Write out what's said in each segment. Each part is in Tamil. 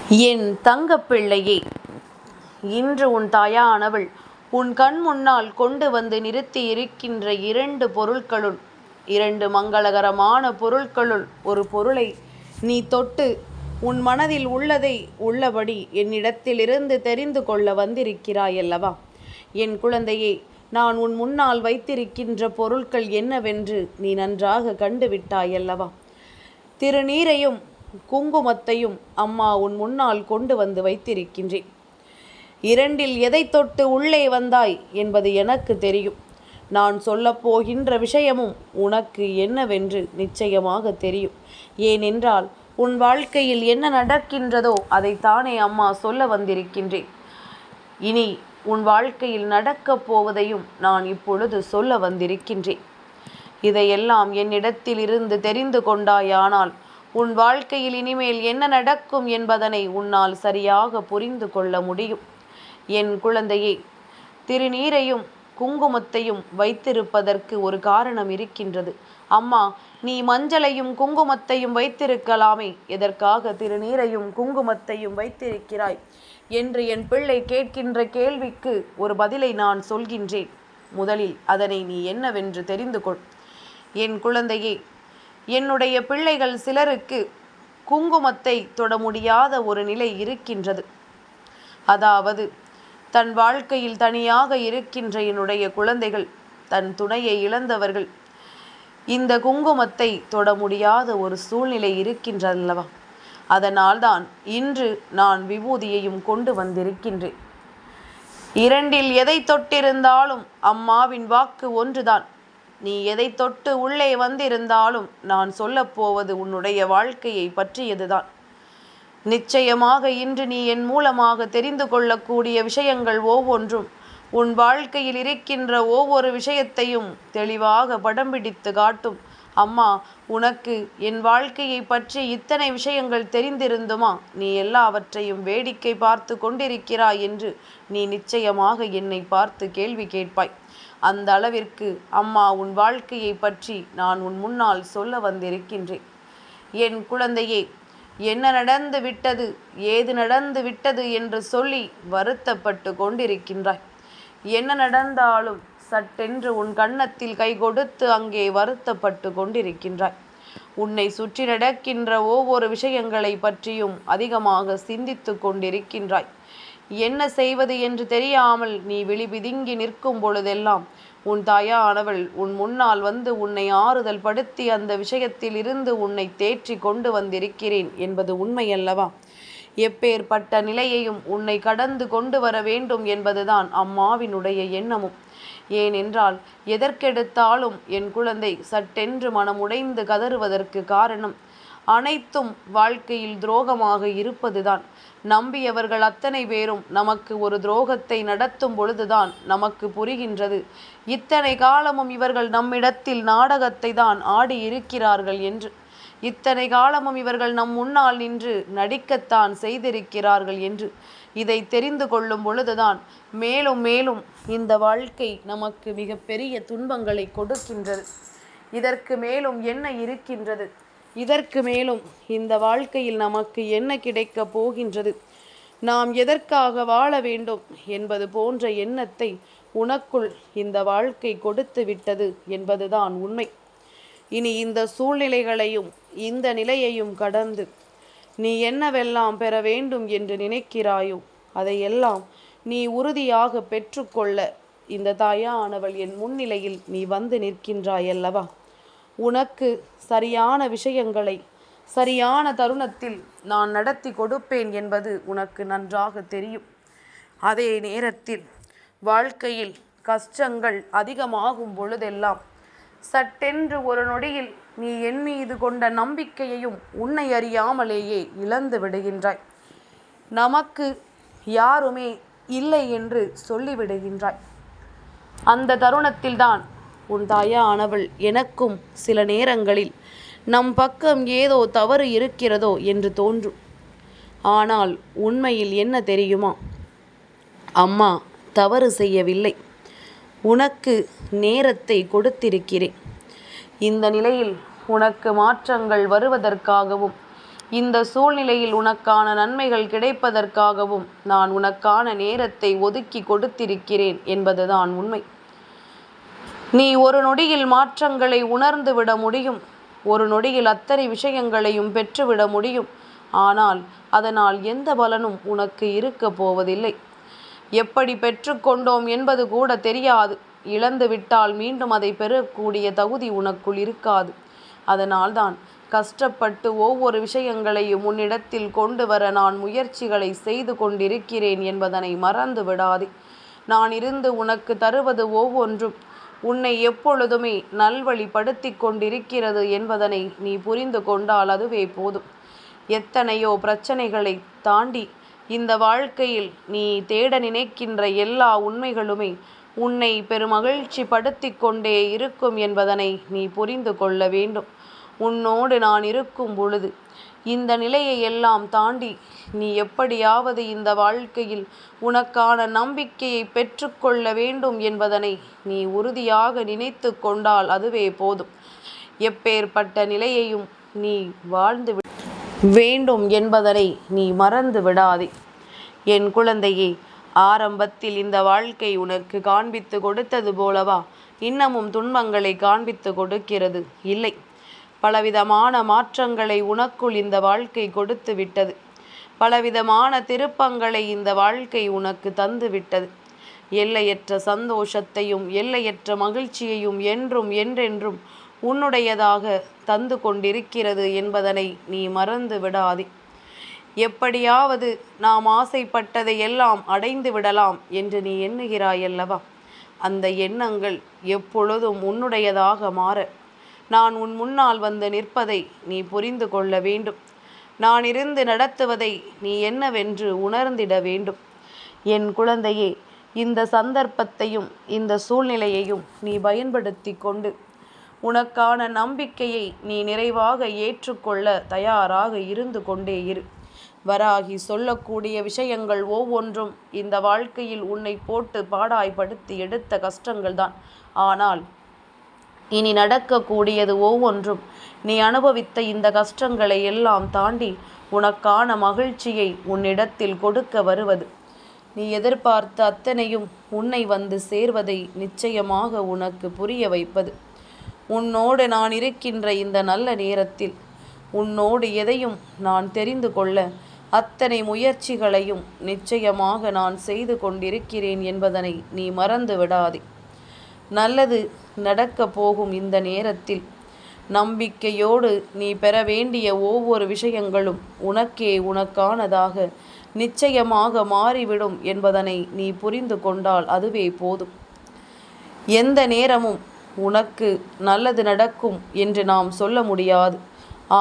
என் தங்கப்பிள்ளையே, இன்று உன் தாயானவள் உன் கண் முன்னால் கொண்டு வந்து நிறுத்தி இருக்கின்ற இரண்டு பொருட்களுள், இரண்டு மங்களகரமான பொருட்களுள் ஒரு பொருளை நீ தொட்டு உன் மனதில் உள்ளதை உள்ளபடி என்னிடத்திலிருந்து தெரிந்து கொள்ள வந்திருக்கிறாயல்லவா? என் குழந்தையே, நான் உன் முன்னால் வைத்திருக்கின்ற பொருட்கள் என்னவென்று நீ நன்றாக கண்டுவிட்டாயல்லவா? திருநீரையும் குங்குமத்தையும் அம்மா உன் முன்னால் கொண்டு வந்து வைத்திருக்கின்றேன். இரண்டில் எதை தொட்டு உள்ளே வந்தாய் என்பது எனக்கு தெரியும். நான் சொல்லப்போகின்ற விஷயமும் உனக்கு என்னவென்று நிச்சயமாக தெரியும். ஏனென்றால் உன் வாழ்க்கையில் என்ன நடக்கின்றதோ அதைத்தானே அம்மா சொல்ல வந்திருக்கின்றேன். இனி உன் வாழ்க்கையில் நடக்கப் போவதையும் நான் இப்பொழுது சொல்ல வந்திருக்கின்றேன். இதையெல்லாம் என்னிடத்தில் இருந்து தெரிந்து கொண்டாயானால் உன் வாழ்க்கையில் இனிமேல் என்ன நடக்கும் என்பதனை உன்னால் சரியாக புரிந்து கொள்ள முடியும். என் குழந்தையே, திருநீரையும் குங்குமத்தையும் வைத்திருப்பதற்கு ஒரு காரணம் இருக்கின்றது. அம்மா, நீ மஞ்சளையும் குங்குமத்தையும் வைத்திருக்கலாமே, எதற்காக திருநீரையும் குங்குமத்தையும் வைத்திருக்கிறாய் என்று என் பிள்ளை கேட்கின்ற கேள்விக்கு ஒரு பதிலை நான் சொல்கின்றேன். முதலில் அதனை நீ என்னவென்று தெரிந்து கொள். என் குழந்தையே, என்னுடைய பிள்ளைகள் சிலருக்கு குங்குமத்தை தொட முடியாத ஒரு நிலை இருக்கின்றது. அதாவது, தன் வாழ்க்கையில் தனியாக இருக்கின்ற என்னுடைய குழந்தைகள், தன் துணையை இழந்தவர்கள், இந்த குங்குமத்தை தொட முடியாத ஒரு சூழ்நிலை இருக்கின்றதல்லவா? அதனால்தான் இன்று நான் விபூதியையும் கொண்டு வந்திருக்கின்றேன். இரண்டில் எதை தொட்டிருந்தாலும் அம்மாவின் வாக்கு ஒன்றுதான். நீ எதை தொட்டு உள்ளே வந்திருந்தாலும் நான் சொல்லப்போவது உன்னுடைய வாழ்க்கையை பற்றியதுதான். நிச்சயமாக இன்று நீ என் மூலமாக தெரிந்து கொள்ளக்கூடிய விஷயங்கள் ஒவ்வொன்றும் உன் வாழ்க்கையில் இருக்கின்ற ஒவ்வொரு விஷயத்தையும் தெளிவாக படம் பிடித்து காட்டும். அம்மா, உனக்கு என் வாழ்க்கையை பற்றி இத்தனை விஷயங்கள் தெரிந்திருந்துமா நீ எல்லாவற்றையும் வேடிக்கை பார்த்து கொண்டிருக்கிறாய் என்று நீ நிச்சயமாக என்னை பார்த்து கேள்வி கேட்பாய். அந்த அளவிற்கு அம்மா உன் வாழ்க்கையை பற்றி நான் உன் முன்னால் சொல்ல வந்திருக்கின்றேன். என் குழந்தையே, என்ன நடந்து விட்டது, ஏது நடந்து விட்டது என்று சொல்லி வருத்தப்பட்டு கொண்டிருக்கின்றாய். என்ன நடந்தாலும் சட்டென்று உன் கன்னத்தில் கை கொடுத்து அங்கே வருத்தப்பட்டு கொண்டிருக்கின்றாய். உன்னை சுற்றி நடக்கின்ற ஒவ்வொரு விஷயங்களை பற்றியும் அதிகமாக சிந்தித்து கொண்டிருக்கின்றாய். என்ன செய்வது என்று தெரியாமல் நீ விழிபிதுங்கி நிற்கும் பொழுதெல்லாம் உன் தாயானவள் உன் முன்னால் வந்து உன்னை ஆறுதல் படுத்தி அந்த விஷயத்தில் இருந்து உன்னை தேற்றி கொண்டு வந்திருக்கிறேன் என்பது உண்மையல்லவா? எப்பேற்பட்ட நிலையையும் உன்னை கடந்து கொண்டு வர வேண்டும் என்பதுதான் அம்மாவினுடைய எண்ணமும். ஏனென்றால் எதற்கெடுத்தாலும் என் குழந்தை சட்டென்று மனமுடைந்து கதறுவதற்கு காரணம் அனைத்தும் வாழ்க்கையில் துரோகமாக இருப்பதுதான். நம்பியவர்கள் அத்தனை பேரும் நமக்கு ஒரு துரோகத்தை நடத்தும் பொழுதுதான் நமக்கு புரிகின்றது, இத்தனை காலமும் இவர்கள் நம்மிடத்தில் நாடகத்தை தான் ஆடி இருக்கிறார்கள் என்று. இத்தனை காலமும் இவர்கள் நம் முன்னால் நின்று நடிக்கத்தான் செய்திருக்கிறார்கள் என்று. இதை தெரிந்து கொள்ளும் பொழுதுதான் மேலும் மேலும் இந்த வாழ்க்கை நமக்கு மிகப்பெரிய துன்பங்களை கொடுக்கின்றது. இதற்கு மேலும் என்ன இருக்கின்றது, இதற்கு மேலும் இந்த வாழ்க்கையில் நமக்கு என்ன கிடைக்கப் போகின்றது, நாம் எதற்காக வாழ வேண்டும் என்பது போன்ற எண்ணத்தை உனக்குள் இந்த வாழ்க்கை கொடுத்து விட்டது என்பதுதான் உண்மை. இனி இந்த சூழ்நிலைகளையும் இந்த நிலையையும் கடந்து நீ என்னவெல்லாம் பெற வேண்டும் என்று நினைக்கிறாயோ அதையெல்லாம் நீ உறுதியாக பெற்றுக்கொள்ள இந்த தாயானவள் என் முன்னிலையில் நீ வந்து நிற்கின்றாயல்லவா? உனக்கு சரியான விஷயங்களை சரியான தருணத்தில் நான் நடத்தி கொடுப்பேன் என்பது உனக்கு நன்றாக தெரியும். அதே நேரத்தில் வாழ்க்கையில் கஷ்டங்கள் அதிகமாகும் பொழுதெல்லாம் சட்டென்று ஒரு நொடியில் நீ என் மீது கொண்ட நம்பிக்கையையும் உன்னை அறியாமலேயே இழந்து விடுகின்றாய். நமக்கு யாருமே இல்லை என்று சொல்லிவிடுகின்றாய். அந்த தருணத்தில்தான் உன் தாயானவள் எனக்கும் சில நேரங்களில் நம் பக்கம் ஏதோ தவறு இருக்கிறதோ என்று தோன்றும். ஆனால் உண்மையில் என்ன தெரியுமா? அம்மா தவறு செய்யவில்லை. உனக்கு நேரத்தை கொடுத்திருக்கிறேன். இந்த நிலையில் உனக்கு மாற்றங்கள் வருவதற்காகவும் இந்த சூழ்நிலையில் உனக்கான நன்மைகள் கிடைப்பதற்காகவும் நான் உனக்கான நேரத்தை ஒதுக்கி கொடுத்திருக்கிறேன் என்பதுதான் உண்மை. நீ ஒரு நொடியில் மாற்றங்களை உணர்ந்து விட முடியும். ஒரு நொடியில் அத்தனை விஷயங்களையும் பெற்றுவிட முடியும். ஆனால் அதனால் எந்த பலனும் உனக்கு இருக்க போவதில்லை. எப்படி பெற்றுக்கொண்டோம் என்பது கூட தெரியாது. இழந்து விட்டால் மீண்டும் அதை பெறக்கூடிய தகுதி உனக்குள் இருக்காது. அதனால்தான் கஷ்டப்பட்டு ஒவ்வொரு விஷயங்களையும் உன்னிடத்தில் கொண்டு வர நான் முயற்சிகளை செய்து கொண்டிருக்கிறேன் என்பதனை மறந்து விடாதே. நான் இருந்து உனக்கு தருவது ஒவ்வொன்றும் உன்னை எப்பொழுதுமே நல்வழிப்படுத்தி கொண்டிருக்கிறது என்பதனை நீ புரிந்து கொண்டால் அதுவே போதும். எத்தனையோ பிரச்சனைகளை தாண்டி இந்த வாழ்க்கையில் நீ தேட நினைக்கின்ற எல்லா உண்மைகளுமே உன்னை பெருமகிழ்ச்சி படுத்தி கொண்டே இருக்கும் என்பதனை நீ புரிந்து கொள்ள வேண்டும். உன்னோடு நான் இருக்கும் பொழுது இந்த நிலையை எல்லாம் தாண்டி நீ எப்படியாவது இந்த வாழ்க்கையில் உனக்கான நம்பிக்கையை பெற்றுக்கொள்ள வேண்டும் என்பதனை நீ உறுதியாக நினைத்து கொண்டால் அதுவே போதும். எப்பேற்பட்ட நிலையையும் நீ வாழ்ந்து வேண்டும் என்பதனை நீ மறந்து விடாதே. என் குழந்தையே, ஆரம்பத்தில் இந்த வாழ்க்கை உனக்கு காண்பித்து கொடுத்தது போலவா இன்னமும் துன்பங்களை காண்பித்து கொடுக்கிறது? இல்லை, பலவிதமான மாற்றங்களை உனக்குள் இந்த வாழ்க்கை கொடுத்து விட்டது. பலவிதமான திருப்பங்களை இந்த வாழ்க்கை உனக்கு தந்து விட்டது. எல்லையற்ற சந்தோஷத்தையும் எல்லையற்ற மகிழ்ச்சியையும் என்றும் என்றென்றும் உன்னுடையதாக தந்து கொண்டிருக்கிறது என்பதனை நீ மறந்து விடாதே. எப்படியாவது நாம் ஆசைப்பட்டதை எல்லாம் அடைந்து விடலாம் என்று நீ எண்ணுகிறாயல்லவா? அந்த எண்ணங்கள் எப்பொழுதும் உன்னுடையதாக மாற நான் உன் முன்னால் வந்து நிற்பதை நீ புரிந்து கொள்ள வேண்டும். நான் இருந்து நடத்துவதை நீ என்னவென்று உணர்ந்திட வேண்டும். என் குழந்தையே, இந்த சந்தர்ப்பத்தையும் இந்த சூழ்நிலையையும் நீ பயன்படுத்தி கொண்டு உனக்கான நம்பிக்கையை நீ நிறைவாக ஏற்றுக்கொள்ள தயாராக இருந்து கொண்டே இரு. வராகி சொல்லக்கூடிய விஷயங்கள் ஒவ்வொன்றும் இந்த வாழ்க்கையில் உன்னை போட்டு பாடாய்படுத்தி எடுத்த கஷ்டங்கள்தான். ஆனால் இனி நடக்கக்கூடியது ஒவ்வொன்றும் நீ அனுபவித்த இந்த கஷ்டங்களை எல்லாம் தாண்டி உனக்கான மகிழ்ச்சியை உன்னிடத்தில் கொடுக்க வருவது. நீ எதிர்பார்த்த அத்தனையும் உன்னை வந்து சேர்வதை நிச்சயமாக உனக்கு புரிய வைப்பது. உன்னோடு நான் இருக்கின்ற இந்த நல்ல நேரத்தில் உன்னோடு எதையும் நான் தெரிந்து கொள்ள அத்தனை முயற்சிகளையும் நிச்சயமாக நான் செய்து கொண்டிருக்கிறேன் என்பதனை நீ மறந்து விடாதே. நல்லது நடக்க போகும் இந்த நேரத்தில் நம்பிக்கையோடு நீ பெற வேண்டிய ஒவ்வொரு விஷயங்களும் உனக்கே உனக்கானதாக நிச்சயமாக மாறிவிடும் என்பதனை நீ புரிந்து கொண்டால் அதுவே போதும். எந்த நேரமும் உனக்கு நல்லது நடக்கும் என்று நாம் சொல்ல முடியாது.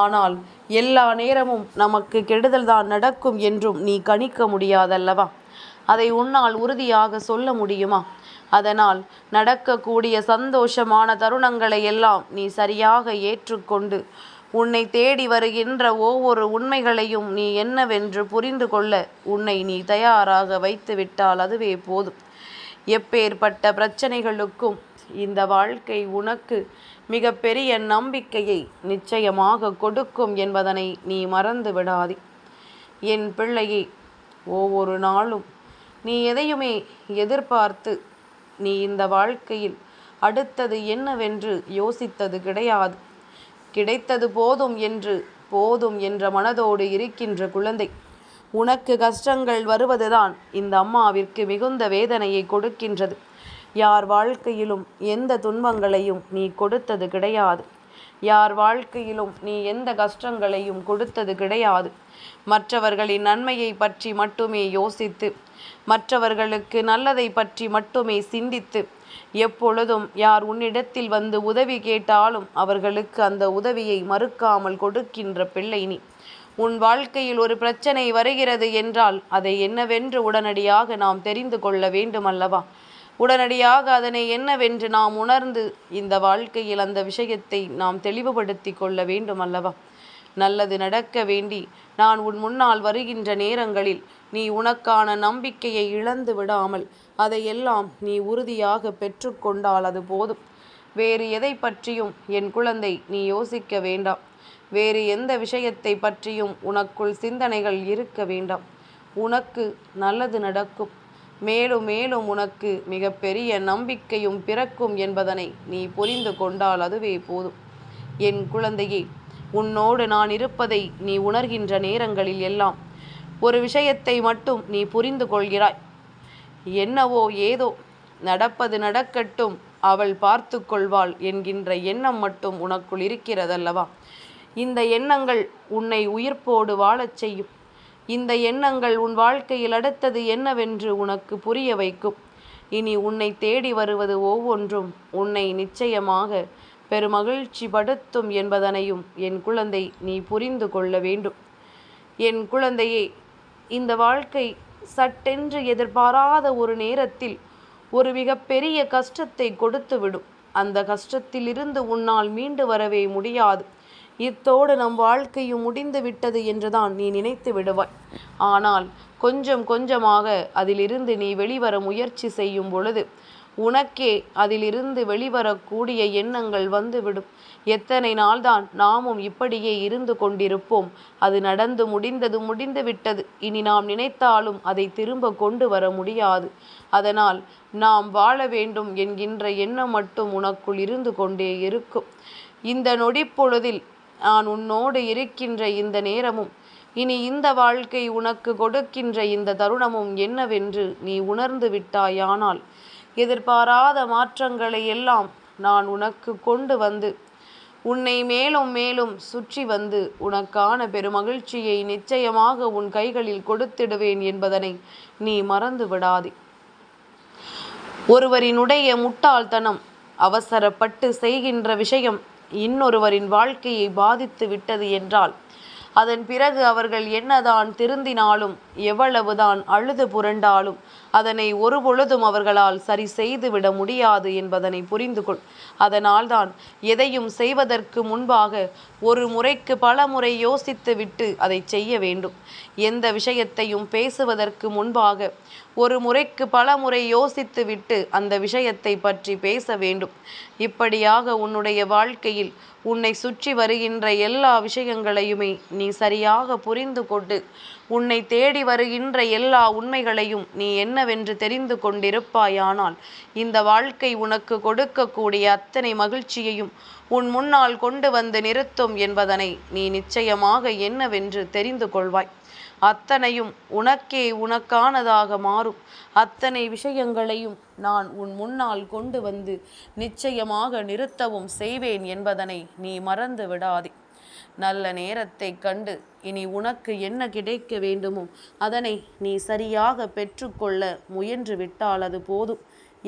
ஆனால் எல்லா நேரமும் நமக்கு கெடுதல் தான் நடக்கும் என்றும் நீ கணிக்க முடியாதல்லவா? அதை உன்னால் உறுதியாக சொல்ல முடியுமா? அதனால் நடக்கக்கூடிய சந்தோஷமான தருணங்களை எல்லாம் நீ சரியாக ஏற்றுக்கொண்டு உன்னை தேடி வருகின்ற ஒவ்வொரு உண்மைகளையும் நீ என்னவென்று புரிந்து கொள்ள உன்னை நீ தயாராக வைத்து விட்டால் அதுவே போதும். எப்பேற்பட்ட பிரச்சனைகளுக்கும் இந்த வாழ்க்கை உனக்கு மிக பெரிய நம்பிக்கையை நிச்சயமாக கொடுக்கும் என்பதனை நீ மறந்து விடாதே. என் பிள்ளையே, ஒவ்வொரு நாளும் நீ எதையுமே எதிர்பார்த்து நீ இந்த வாழ்க்கையில் அடுத்தது என்னவென்று யோசித்தது கிடையாது. கிடைத்தது போதும் என்ற மனதோடு இருக்கின்ற குழந்தை, உனக்கு கஷ்டங்கள் வருவதுதான் இந்த அம்மாவிற்கு மிகுந்த வேதனையை கொடுக்கின்றது. யார் வாழ்க்கையிலும் எந்த துன்பங்களையும் நீ கொடுத்தது கிடையாது. யார் வாழ்க்கையிலும் நீ எந்த கஷ்டங்களையும் கொடுத்தது கிடையாது. மற்றவர்களின் நன்மையை பற்றி மட்டுமே யோசித்து, மற்றவர்களுக்கு நல்லதை பற்றி மட்டுமே சிந்தித்து, எப்பொழுதும் யார் உன்னிடத்தில் வந்து உதவி கேட்டாலும் அவர்களுக்கு அந்த உதவியை மறுக்காமல் கொடுக்கின்ற பிள்ளை நீ. உன் வாழ்க்கையில் ஒரு பிரச்சனை வருகிறது என்றால் அதை என்னவென்று உடனடியாக நாம் தெரிந்து கொள்ள வேண்டும் அல்லவா? உடனடியாக அதனை என்னவென்று நாம் உணர்ந்து இந்த வாழ்க்கையில் அந்த விஷயத்தை நாம் தெளிவுபடுத்தி கொள்ள வேண்டும் அல்லவா? நல்லது நடக்க வேண்டி நான் உன் முன்னால் வருகின்ற நேரங்களில் நீ உனக்கான நம்பிக்கையை இழந்து விடாமல் அதையெல்லாம் நீ உறுதியாக பெற்றுக்கொண்டால் அது போதும். வேறு எதை பற்றியும் என் குழந்தை நீ யோசிக்க வேண்டாம். வேறு எந்த விஷயத்தை பற்றியும் உனக்குள் சிந்தனைகள் இருக்க வேண்டாம். உனக்கு நல்லது நடக்கும். மேலும் மேலும் உனக்கு மிகப்பெரிய நம்பிக்கையும் பிறக்கும் என்பதனை நீ புரிந்து கொண்டால் அதுவே போதும். என் குழந்தையே, உன்னோடு நான் இருப்பதை நீ உணர்கின்ற நேரங்களில் எல்லாம் ஒரு விஷயத்தை மட்டும் நீ புரிந்து கொள்கிறாய். என்னவோ ஏதோ நடப்பது நடக்கட்டும், அவள் பார்த்து கொள்வாள் என்கின்ற எண்ணம் மட்டும் உனக்குள் இருக்கிறதல்லவா? இந்த எண்ணங்கள் உன்னை உயிர்ப்போடு வாழச் செய்யும். இந்த எண்ணங்கள் உன் வாழ்க்கையில் அடுத்தது என்னவென்று உனக்கு புரிய வைக்கும். இனி உன்னை தேடி வருவது ஒவ்வொன்றும் உன்னை நிச்சயமாக பெருமகிழ்ச்சி படுத்தும் என்பதனையும் என் குழந்தை நீ புரிந்து கொள்ள வேண்டும். என் குழந்தையே, இந்த வாழ்க்கை சட்டென்று எதிர்பாராத ஒரு நேரத்தில் ஒரு மிகப்பெரிய கஷ்டத்தை கொடுத்துவிடும். அந்த கஷ்டத்திலிருந்து உன்னால் மீண்டு வரவே முடியாது. இத்தோடு நம் வாழ்க்கையும் முடிந்து விட்டது என்றுதான் நீ நினைத்து விடுவாய். ஆனால் கொஞ்சம் கொஞ்சமாக அதிலிருந்து நீ வெளிவர முயற்சி செய்யும் பொழுது உனக்கே அதிலிருந்து வெளிவரக்கூடிய எண்ணங்கள் வந்துவிடும். எத்தனை நாள்தான் நாமும் இப்படியே இருந்து கொண்டிருப்போம்? அது நடந்து முடிந்தது முடிந்து விட்டது. இனி நாம் நினைத்தாலும் அதை திரும்ப கொண்டு வர முடியாது. அதனால் நாம் வாழ வேண்டும் என்கின்ற எண்ணம் மட்டும் உனக்குள் இருந்து கொண்டே இருக்கும். இந்த நொடிப்பொழுதில் நான் உன்னோடு இருக்கின்ற இந்த நேரமும் இனி இந்த வாழ்க்கை உனக்கு கொடுக்கின்ற இந்த தருணமும் என்னவென்று நீ உணர்ந்து விட்டாயானால் எதிர்பாராத மாற்றங்களை எல்லாம் நான் உனக்கு கொண்டு வந்து உன்னை மேலும் மேலும் சுற்றி வந்து உனக்கான பெருமகிழ்ச்சியை நிச்சயமாக உன் கைகளில் கொடுத்திடுவேன் என்பதனை நீ மறந்து விடாதே. ஒருவரினுடைய முட்டாள்தனம், அவசரப்பட்டு செய்கின்ற விஷயம் இன்னொருவரின் வாழ்க்கையை பாதித்து விட்டது என்றால் அதன் பிறகு அவர்கள் என்னதான் திருந்தினாலும் எவ்வளவுதான் அழுது புரண்டாலும் அதனை ஒரு பொழுதும் அவர்களால் சரி செய்து விட முடியாது என்பதனை புரிந்து கொள். அதனால்தான் எதையும் செய்வதற்கு முன்பாக ஒரு முறைக்கு பல முறை யோசித்து விட்டு அதை செய்ய வேண்டும். எந்த விஷயத்தையும் பேசுவதற்கு முன்பாக ஒரு முறைக்கு பல முறை யோசித்து விட்டு அந்த விஷயத்தை பற்றி பேச வேண்டும். இப்படியாக உன்னுடைய வாழ்க்கையில் உன்னை சுற்றி வருகின்ற எல்லா விஷயங்களையுமே நீ சரியாக புரிந்து கொண்டு உன்னை தேடி வருகின்ற எல்லா உண்மைகளையும் நீ என்னவென்று தெரிந்து கொண்டிருப்பாயானால் இந்த வாழ்க்கை உனக்கு கொடுக்கக்கூடிய அத்தனை மகிழ்ச்சியையும் உன் முன்னால் கொண்டு வந்து நிறுத்தும் என்பதனை நீ நிச்சயமாக என்னவென்று தெரிந்து கொள்வாய். அத்தனையும் உனக்கே உனக்கானதாக மாறும். அத்தனை விஷயங்களையும் நான் உன் முன்னால் கொண்டு வந்து நிச்சயமாக நிறுத்தவும் செய்வேன் என்பதனை நீ மறந்து விடாதே. நல்ல நேரத்தை கண்டு இனி உனக்கு என்ன கிடைக்க வேண்டுமோ அதனை நீ சரியாக பெற்றுக்கொள்ள முயன்று விட்டால் அது போதும்.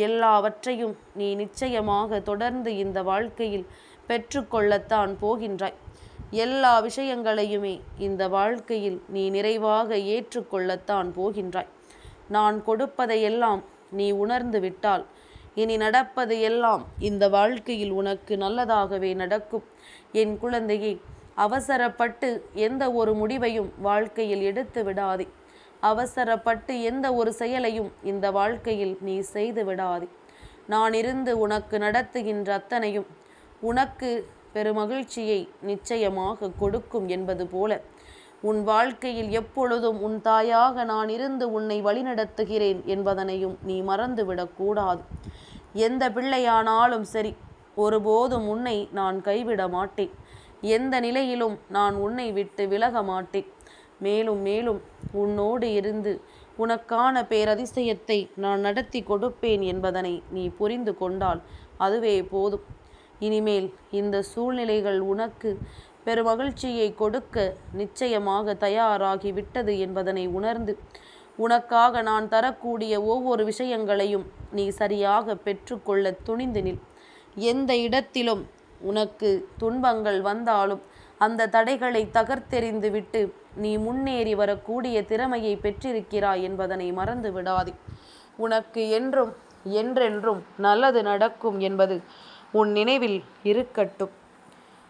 எல்லாவற்றையும் நீ நிச்சயமாக தொடர்ந்து இந்த வாழ்க்கையில் பெற்றுக்கொள்ளத்தான் போகின்றாய். எல்லா விஷயங்களையுமே இந்த வாழ்க்கையில் நீ நிறைவாக ஏற்றுக்கொள்ளத்தான் போகின்றாய். நான் கொடுப்பதையெல்லாம் நீ உணர்ந்து விட்டால் இனி நடப்பது எல்லாம் இந்த வாழ்க்கையில் உனக்கு நல்லதாகவே நடக்கும். என் குழந்தையே, அவசரப்பட்டு எந்த ஒரு முடிவையும் வாழ்க்கையில் எடுத்து விடாதே. அவசரப்பட்டு எந்த ஒரு செயலையும் இந்த வாழ்க்கையில் நீ செய்து விடாதே. நான் இருந்து உனக்கு நடத்துகின்ற அத்தனையும் உனக்கு பெருமகிழ்ச்சியை நிச்சயமாக கொடுக்கும் என்பது போல உன் வாழ்க்கையில் எப்பொழுதும் உன் தாயாக நான் இருந்து உன்னை வழிநடத்துகிறேன் என்பதனையும் நீ மறந்துவிடக்கூடாது. எந்த பிள்ளையானாலும் சரி, ஒருபோதும் உன்னை நான் கைவிட மாட்டேன். எந்த நிலையிலும் நான் உன்னை விட்டு விலக மாட்டேன். மேலும் மேலும் உன்னோடு இருந்து உனக்கான பேரதிசயத்தை நான் நடத்தி கொடுப்பேன் என்பதனை நீ புரிந்து கொண்டால் அதுவே போதும். இனிமேல் இந்த சூழ்நிலைகள் உனக்கு பெருமகிழ்ச்சியை கொடுக்க நிச்சயமாக தயாராகி விட்டது என்பதனை உணர்ந்து உனக்காக நான் தரக்கூடிய ஒவ்வொரு விஷயங்களையும் நீ சரியாக பெற்றுக்கொள்ள துணிந்து நில். எந்த இடத்திலும் உனக்கு துன்பங்கள் வந்தாலும் அந்த தடைகளை தகர்த்தெறிந்து விட்டு நீ முன்னேறி வரக்கூடிய திறமையை பெற்றிருக்கிறாய் என்பதனை மறந்து விடாதே. உனக்கு என்றும் என்றென்றும் நல்லது நடக்கும் என்பது உன் நினைவில் இருக்கட்டும்.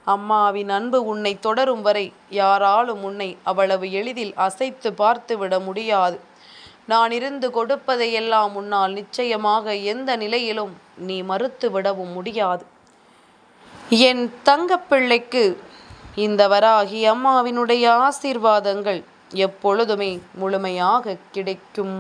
அம்மாவின் அன்பு உன்னை தொடரும் வரை யாராலும் உன்னை அவ்வளவு எளிதில் அசைத்து பார்த்துவிட முடியாது. நான் இருந்து கொடுப்பதையெல்லாம் உன்னால் நிச்சயமாக எந்த நிலையிலும் நீ மறுத்து விடவும் முடியாது. என் தங்கப்பிள்ளைக்கு இந்த வராகி அம்மாவினுடைய ஆசீர்வாதங்கள் எப்பொழுதுமே முழுமையாக கிடைக்கும்.